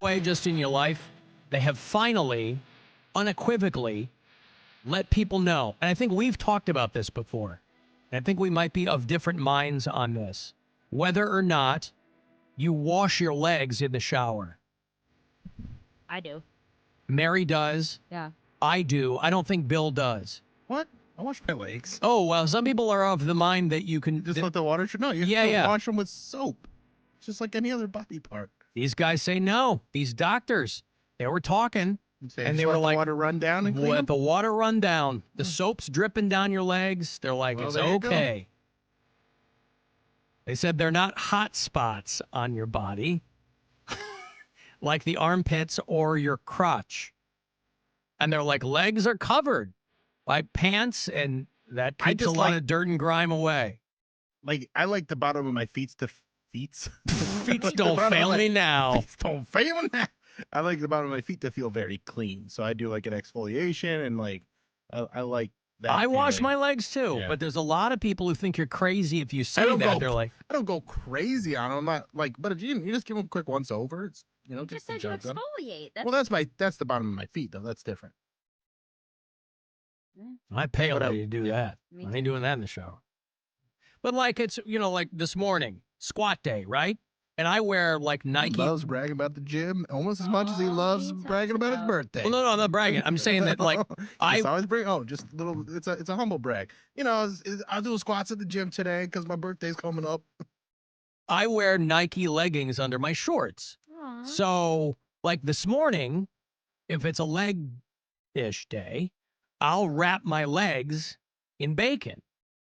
way just in your life, they have finally, unequivocally, let people know. And I think we've talked about this before. And I think we might be of different minds on this. Whether or not you wash your legs in the shower. I do. Mary does. Yeah. I do. I don't think Bill does. What? I wash my legs. Oh, well, some people are of the mind that you can... Just let the water... No, you have to wash them with soap. Just like any other body part. These guys say no. These doctors, they were talking, and they were like... the water run down and clean let them? the water run down. The soap's dripping down your legs. They're like, Well, it's there you okay. They said they're not hot spots on your body, like the armpits or your crotch. And they're like, legs are covered by pants, and that keeps a lot of dirt and grime away. Like, I like the bottom of my feet to... Feet don't fail me now. Feet don't fail me now. I like the bottom of my feet to feel very clean. So I do like an exfoliation and like, I like that. I wash my legs too, Yeah. but there's a lot of people who think you're crazy if you say that. They're like, I don't go crazy on them. I'm not like, but if you just give them a quick once over. It's, you know, Just said you exfoliate. Well, that's the bottom of my feet though. That's different. I pay a lady to do that. I ain't doing that in the shower. But like it's, you know, like this morning, squat day, right? And I wear like Nike. He loves bragging about the gym almost as much as he loves bragging about his birthday. Well, no, I'm not bragging. I'm saying that like I always bring. Oh, just little. It's a humble brag. You know, I'll do squats at the gym today because my birthday's coming up. I wear Nike leggings under my shorts. Aww. So like this morning, if it's a leg-ish day, I'll wrap my legs in bacon.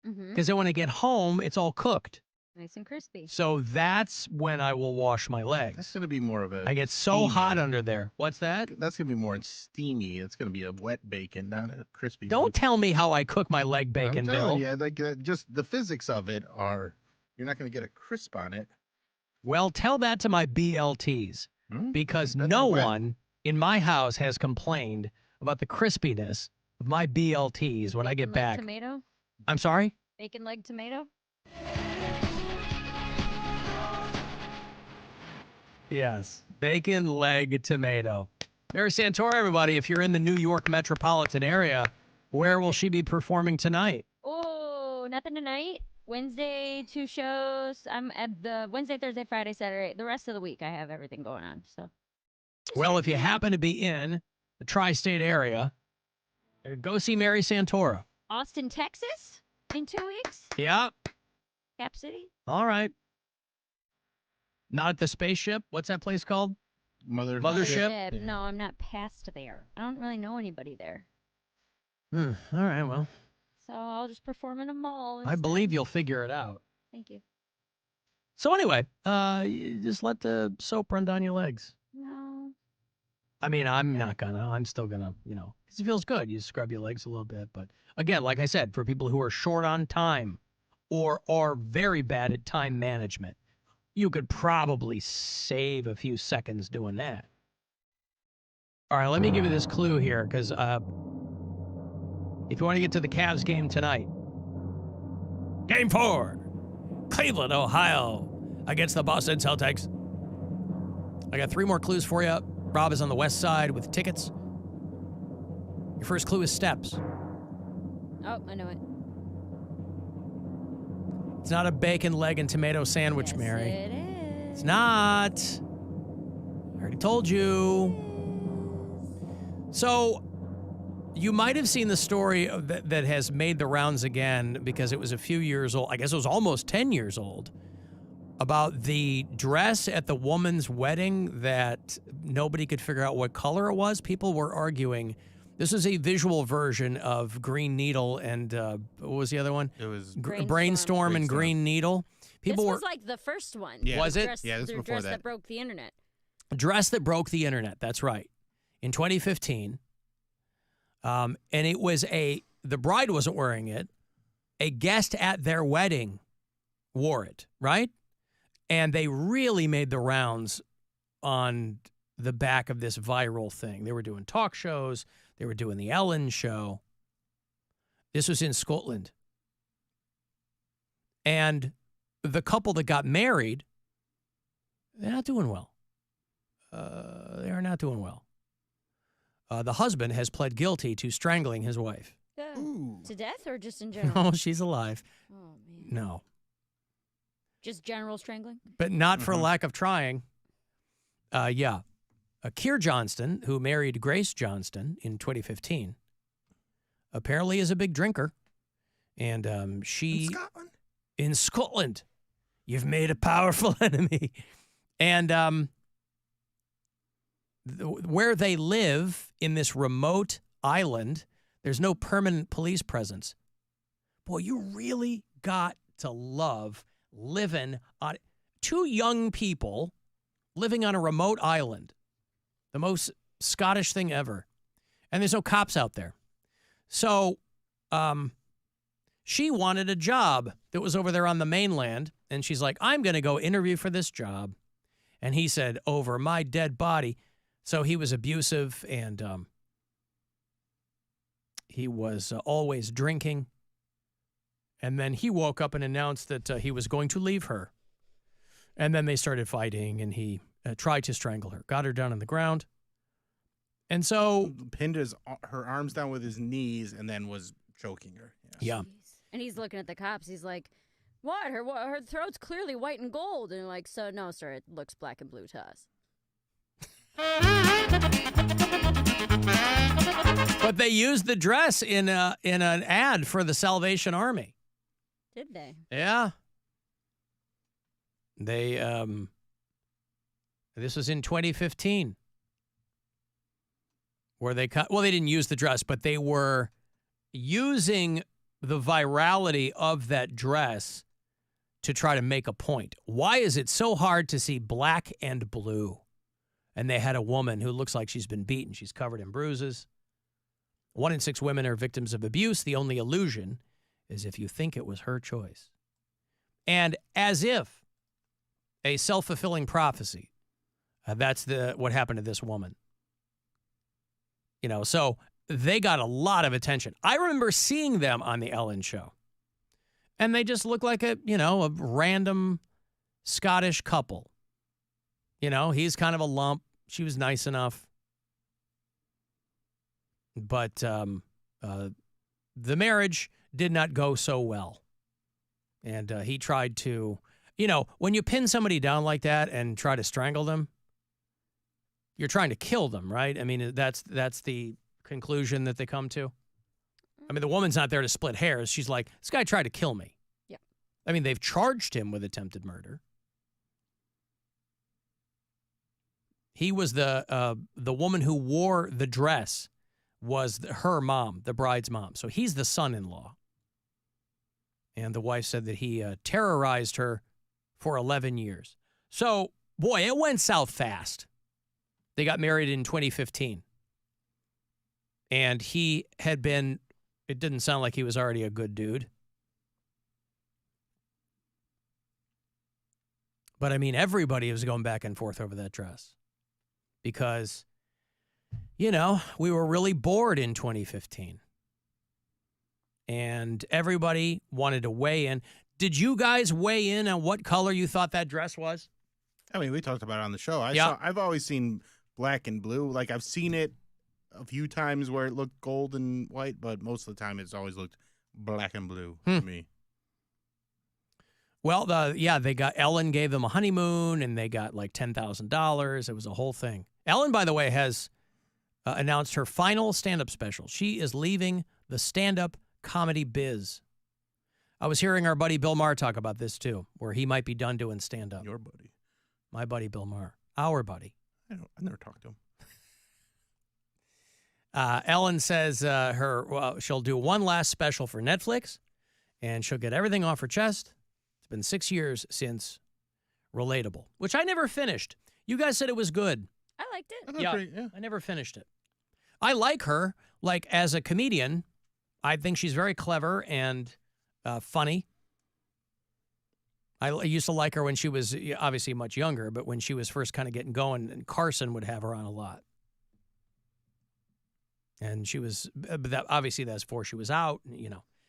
Because then when I get home, it's all cooked. Nice and crispy. So that's when I will wash my legs. That's gonna be more of a. I get so hot under there. What's that? That's gonna be more steamy. It's gonna be a wet bacon, not a crispy. Don't tell me how I cook my leg bacon, Bill. Yeah, like just the physics of it are, you're not gonna get a crisp on it. Well, tell that to my BLTs, because no one in my house has complained about the crispiness of my BLTs when I get back. Tomato? I'm sorry? Bacon leg tomato? Yes. Bacon leg tomato. Mary Santora, everybody, if you're in the New York metropolitan area, where will she be performing tonight? Oh, nothing tonight. Wednesday, 2 shows. I'm at the Wednesday, Thursday, Friday, Saturday. The rest of the week, I have everything going on. So. Well, if you happen to be in the tri-state area, go see Mary Santora. Austin, Texas in 2 weeks? Yeah. Cap City? All right. Not at the spaceship. What's that place called? Mothership? Yeah. No, I'm not past there. I don't really know anybody there. All right, well. So I'll just perform in a mall. I believe you'll figure it out. Thank you. So anyway, you just let the soap run down your legs. No. I mean, I'm not gonna. I'm still gonna, you know, because it feels good. You scrub your legs a little bit. But again, like I said, for people who are short on time or are very bad at time management, you could probably save a few seconds doing that. All right, let me give you this clue here, because if you want to get to the Cavs game tonight, Game 4, Cleveland, Ohio, against the Boston Celtics. I got 3 more clues for you. Rob is on the west side with tickets. Your first clue is steps. Oh, I know it. It's not a bacon, leg, and tomato sandwich, Yes, Mary. it is. It's not. I already told you. So, you might have seen the story that has made the rounds again because it was a few years old. I guess it was almost 10 years old. About the dress at the woman's wedding that nobody could figure out what color it was. People were arguing. This is a visual version of Green Needle and what was the other one? It was Brainstorm and Green Needle. People this were was like the first one. Yeah. Was it? Yeah, this was the before dress that. that broke the internet. dress that broke the internet. That's right. In 2015. And it was the bride wasn't wearing it. A guest at their wedding wore it, right? And they really made the rounds on the back of this viral thing. They were doing talk shows. They were doing the Ellen show. This was in Scotland. And the couple that got married, they're not doing well. they are not doing well. The husband has pled guilty to strangling his wife. Ooh. To death or just in general? No, she's alive. Oh, man. No. Just general strangling? But not for lack of trying. Yeah. Keir Johnston, who married Grace Johnston in 2015, apparently is a big drinker. And she... In Scotland? In Scotland. You've made a powerful enemy. And where they live in this remote island, there's no permanent police presence. Boy, you really got to love living on... Two young people living on a remote island. The most Scottish thing ever. And there's no cops out there. So she wanted a job that was over there on the mainland. And she's like, I'm going to go interview for this job. And he said, over my dead body. So he was abusive and he was always drinking. And then he woke up and announced that he was going to leave her. And then they started fighting and he tried to strangle her, got her down on the ground. And so... Pinned her arms down with his knees and then was choking her. Yeah. And he's looking at the cops. He's like, what? Her throat's clearly white and gold. And they're like, so no, sir, it looks black and blue to us. But they used the dress in an ad for the Salvation Army. Did they? Yeah. They this was in 2015. Where they cut, well, they didn't use the dress, but they were using the virality of that dress to try to make a point. Why is it so hard to see black and blue? And they had a woman who looks like she's been beaten. She's covered in bruises. 1 in 6 women are victims of abuse. The only illusion is if you think it was her choice. And as if a self-fulfilling prophecy, that's what happened to this woman. You know, so they got a lot of attention. I remember seeing them on the Ellen Show. And they just look like a random Scottish couple. You know, he's kind of a lump. She was nice enough. But the marriage did not go so well. And he tried to, when you pin somebody down like that and try to strangle them, you're trying to kill them, right? I mean, that's the conclusion that they come to. I mean, the woman's not there to split hairs. She's like, this guy tried to kill me. Yeah. I mean, they've charged him with attempted murder. He was the woman who wore the dress was her mom, the bride's mom. So he's the son-in-law. And the wife said that he terrorized her for 11 years. So, boy, it went south fast. They got married in 2015. And he had been, it didn't sound like he was already a good dude. But I mean, everybody was going back and forth over that dress. Because, we were really bored in 2015. And everybody wanted to weigh in. Did you guys weigh in on what color you thought that dress was? I mean, we talked about it on the show. Yeah. I've always seen black and blue. Like, I've seen it a few times where it looked gold and white, but most of the time it's always looked black and blue to me. Well, they got, Ellen gave them a honeymoon, and they got like $10,000. It was a whole thing. Ellen, by the way, has announced her final stand-up special. She is leaving the stand-up comedy biz. I was hearing our buddy Bill Maher talk about this, too, where he might be done doing stand-up. Your buddy. My buddy Bill Maher. Our buddy. I've never talked to him. Ellen says she'll do one last special for Netflix, and she'll get everything off her chest. It's been 6 years since Relatable, which I never finished. You guys said it was good. I liked it. Yeah, I never finished it. I like her, like, as a comedian. I think she's very clever and funny. I used to like her when she was obviously much younger, but when she was first kind of getting going, and Carson would have her on a lot. And she was, but that, obviously that's before she was out,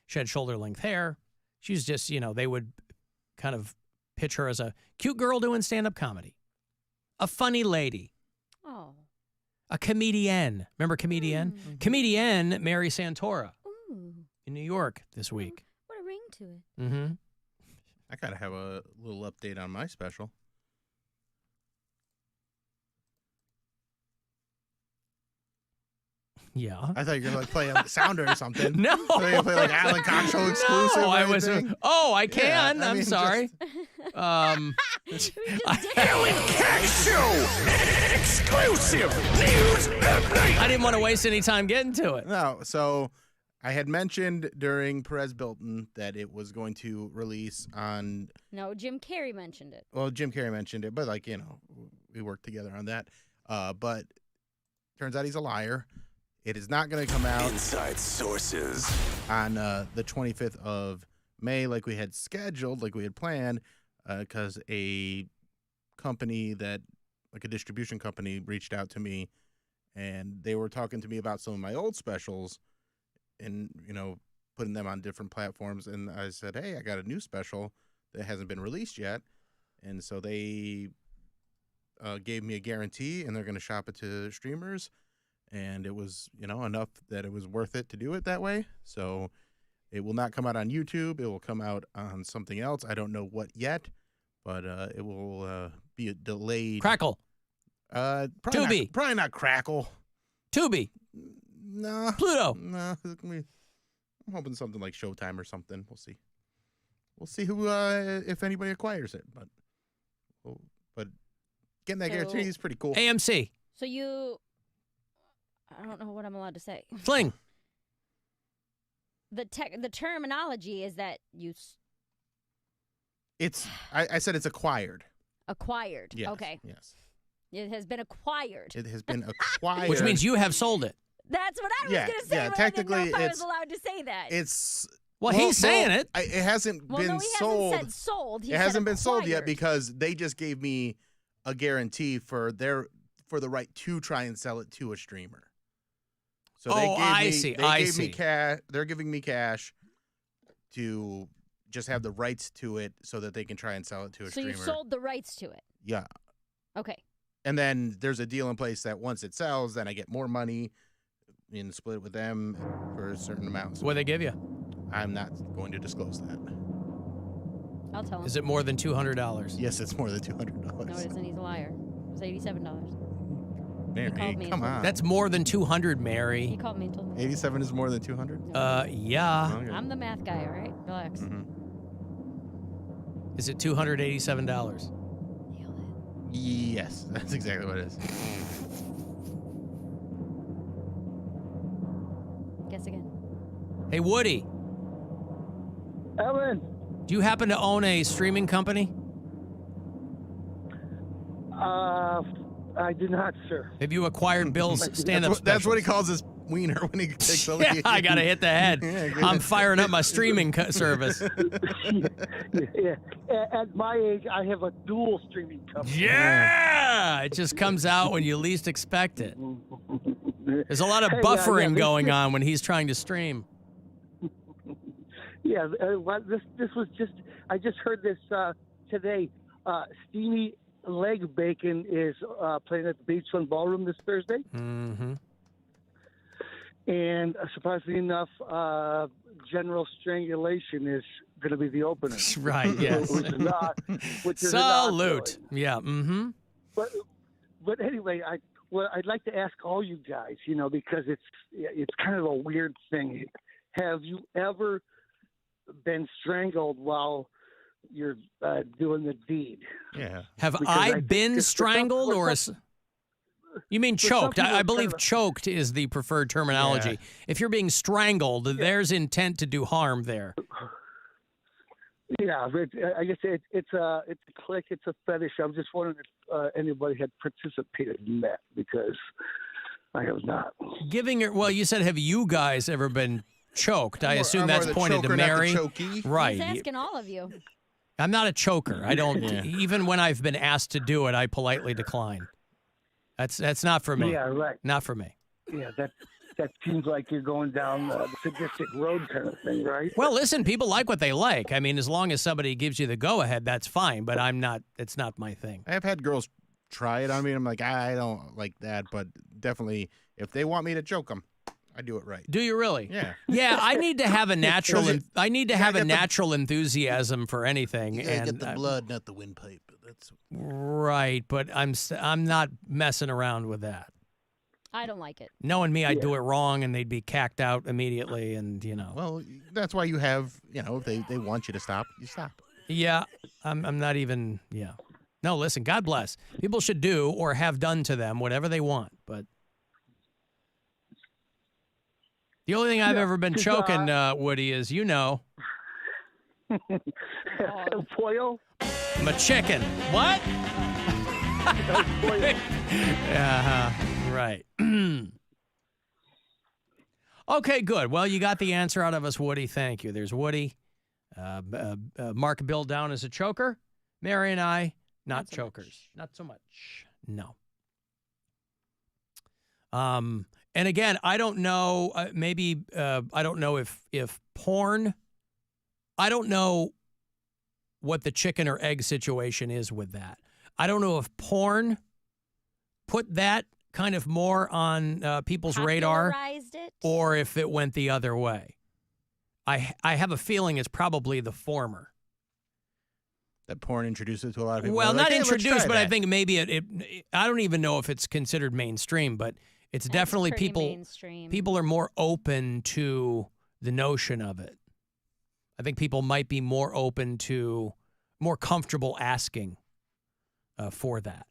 she had shoulder length hair. She's just, they would kind of pitch her as a cute girl doing stand-up comedy. A funny lady. Oh. A comedian. Remember comedian? Comedian Mary Santora Ooh. in New York this week. What a ring to it. Mm-hmm. I gotta have a little update on my special. Yeah. I thought you were gonna like play a sounder or something. No. I thought you were gonna play like Alan Cox Show exclusive. No, or I was. anything. Oh, I Yeah, can. I I'm mean, sorry. We just did it. Alan Cox Show! Exclusive news update! I didn't want to waste any time getting to it. No, so I had mentioned during Perez Bilton that it was going to release on. No, Jim Carrey mentioned it. Well, Jim Carrey mentioned it, but like we worked together on that. But turns out he's a liar. It is not going to come out Inside sources. on the 25th of May like we had scheduled, like we had planned, because a company like a distribution company reached out to me, and they were talking to me about some of my old specials and, putting them on different platforms. And I said, hey, I got a new special that hasn't been released yet. And so they gave me a guarantee, and they're going to shop it to streamers. And it was, enough that it was worth it to do it that way. So it will not come out on YouTube. It will come out on something else. I don't know what yet, but it will be delayed. Crackle. Tubi. Probably not Crackle. Tubi. No. Pluto. No. I'm hoping something like Showtime or something. We'll see. We'll see who, if anybody acquires it. But getting that guarantee is pretty cool. AMC. So I don't know what I'm allowed to say. Fling. The terminology is that I said it's acquired. acquired. Yes. Okay. Yes. It has been acquired. It has been acquired. Which means you have sold it. That's what I was Yeah, going to say. yeah, but I didn't know technically if I was it's- allowed to say that. It's Well, he's saying it. It hasn't well, been no, he sold. hasn't said sold. He It said hasn't been sold yet acquired. because they just gave me a guarantee for the right to try and sell it to a streamer. So they Oh, gave I me, see, They I gave see. me cash. They're giving me cash to just have the rights to it so that they can try and sell it to a So streamer. you sold the rights to it. Yeah. Okay. And then there's a deal in place that once it sells, then I get more money and split it with them for a certain amount. So What they give you? I'm not going to disclose that. I'll tell him. Is it more than $200? Yes, it's more than $200. No, it isn't. He's a liar. It was $87. Mary, called me and come told me. on. That's more than 200, He Mary. called me and told me. 87 is more than 200? Yeah. Okay. I'm the math guy, all right? Relax. Mhm. Is it $287? Nailed Yes, that's exactly what it is. it. Guess again. Hey, Woody, Ellen, do you happen to own a streaming company? I do not, sir. Have you acquired Bill's stand-up That's what he specials? calls his wiener when he takes a Yeah, lead. I gotta hit the head. Yeah, good. I'm firing up my streaming service. Yeah. At my age, I have a dual streaming company. Yeah, it just comes out when you least expect it. There's a lot of Hey, buffering this- going on when he's trying to stream. Yeah, this was just, I just heard this today. Steamy Leg Bacon is playing at the Beachfront Ballroom this Thursday. Mm-hmm. And surprisingly enough, General Strangulation is going to be the opener. Right, yes. Which is an odd Salute. choice. Yeah, mm-hmm. But anyway, I'd like to ask all you guys, because it's kind of a weird thing. Have you ever been strangled while you're doing the deed? Yeah. Have Because I I think been it's for some- strangled for or... You mean for some choked? people I it's believe kind of- choked is the preferred terminology. Yeah. If you're being strangled, there's intent to do harm there. Yeah, I guess it's a clique, it's a fetish. I'm just wondering if anybody had participated in that, because I have not. Well, you said, have you guys ever been choked? I assume I'm that's more the pointed to choker, not the Mary. chokey. Right. He's asking all of you. I'm not a choker. I don't, Yeah. even when I've been asked to do it, I politely decline. That's not for me. Yeah, right. Not for me. Yeah, that seems like you're going down the sadistic road kind of thing, right? Well, listen, people like what they like. I mean, as long as somebody gives you the go-ahead, that's fine, but it's not my thing. I have had girls try it on me. And I'm like, I don't like that, but definitely if they want me to choke them, I do it right. Do you really? Yeah. Yeah, I need to have a natural. I need to have a get the- natural enthusiasm for anything, You gotta and get the blood, not the windpipe. That's right. But I'm not messing around with that. I don't like it. Knowing me, I'd do it wrong, and they'd be cacked out immediately, and well. That's why you have, if they want you to stop, you stop. Yeah, I'm not even. Yeah. No, listen. God bless. People should do or have done to them whatever they want, but. The only thing I've ever been choking, Woody, is Foil? I'm a chicken. What? Right. Okay, good. Well, you got the answer out of us, Woody. Thank you. There's Woody. Mark Bill down as a choker. Mary and I, not chokers. Not so much. No. And again, I don't know, I don't know if porn, I don't know what the chicken or egg situation is with that. I don't know if porn put that kind of more on people's radar Popularized it? or if it went the other way. I have a feeling it's probably the former. That porn introduced it to a lot of people. Well, They're like, not "Hey, let's introduced, try but I that." think maybe it I don't even know if it's considered mainstream, but it's That's definitely pretty people mainstream. are more open to the notion of it. I think people might be more comfortable asking for that.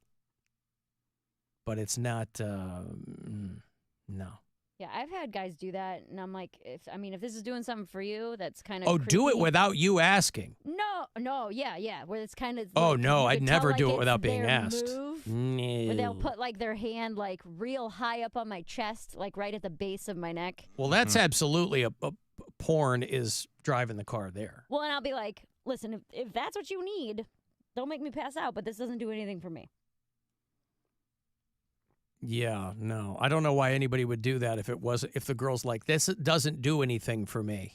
But it's not, no. Yeah, I've had guys do that, and I'm like, if this is doing something for you, that's kind of Oh, do it creepy. without you asking. No, yeah, where it's kind of. Oh, like, no, you I'd could tell, never like, do it it's without being their asked. move, No. where they'll put like their hand like real high up on my chest, like right at the base of my neck. Well, that's absolutely a porn is driving the car there. Well, and I'll be like, listen, if that's what you need, don't make me pass out, but this doesn't do anything for me. Yeah, no. I don't know why anybody would do that if the girl's like, this doesn't do anything for me.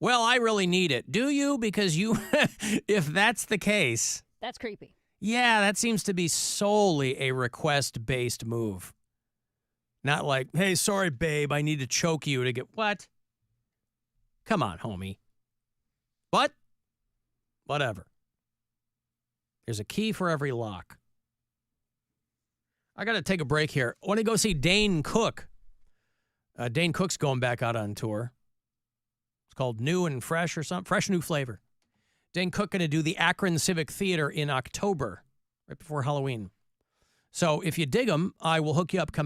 Well, I really need it. Do you? Because if that's the case. That's creepy. Yeah, that seems to be solely a request-based move. Not like, hey, sorry, babe, I need to choke you to get what? Come on, homie. What? Whatever. There's a key for every lock. I got to take a break here. I want to go see Dane Cook. Dane Cook's going back out on tour. It's called New and Fresh or something. Fresh New Flavor. Dane Cook going to do the Akron Civic Theater in October, right before Halloween. So if you dig them, I will hook you up coming